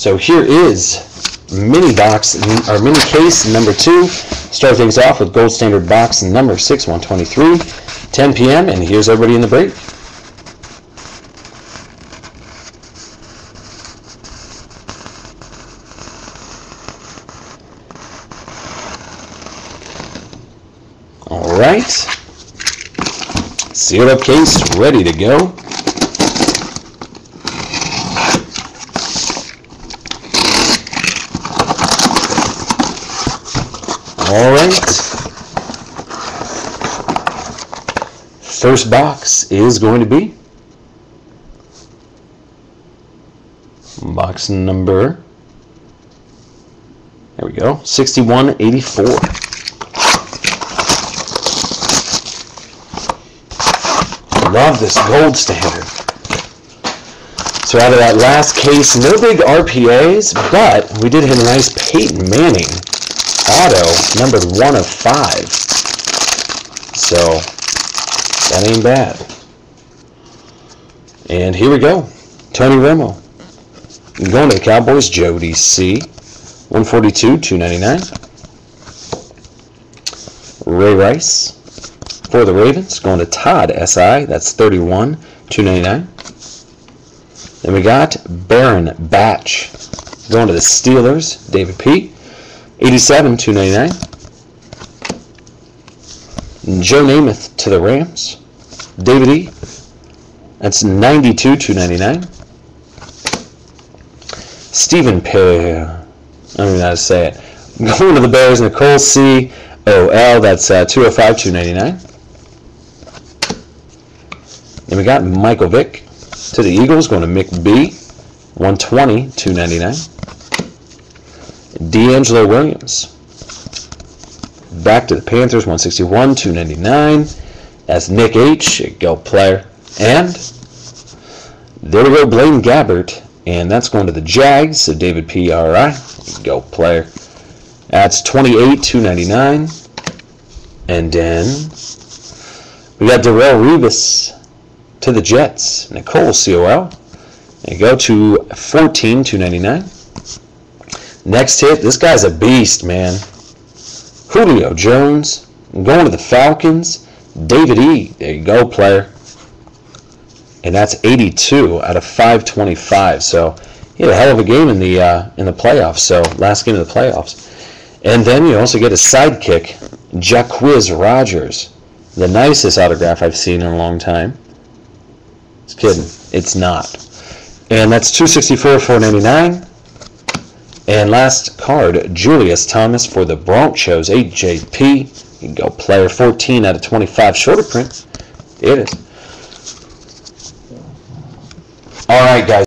So here is mini case number 2. Start things off with gold standard box number 6, 123, 10 p.m. And here's everybody in the break. All right, sealed up case, ready to go. All right, first box is going to be box number, there we go, 6184. Love this gold standard. So out of that last case, no big RPAs, but we did hit a nice Peyton Manning auto, numbered 1 of 5. So that ain't bad. And here we go. Tony Romo. Going to the Cowboys, Jody C. 142, 299. Ray Rice. For the Ravens, going to Todd S.I. That's 31, 299. Then we got Baron Batch. Going to the Steelers, David P. 87, 299. Joe Namath to the Rams, David E. That's 92, 299. Stephen Perry, I don't even know how to say it. Going to the Bears, Nicole C. O.L. That's 205, 299. Then we got Michael Vick to the Eagles, going to Mick B. 120, 299. D'Angelo Williams back to the Panthers, 161, 299. That's Nick H. Go player. And there we go, Blaine Gabbert, and that's going to the Jags, so David P. R.I. Go player. That's 28, 299. And then we got Darrelle Revis to the Jets, Nicole C.O.L. There you go, to 14, 299. Next hit, this guy's a beast, man. Julio Jones, going to the Falcons, David E. There you go, player. And that's 82 out of 525. So he had a hell of a game in the playoffs. So last game of the playoffs. And then you also get a sidekick, Jacquizz Rodgers, the nicest autograph I've seen in a long time. Just kidding, it's not. And that's 264, 499. And last card, Julius Thomas for the Broncos, AJP. You can go player, 14 out of 25, shorter print. There it is. All right, guys.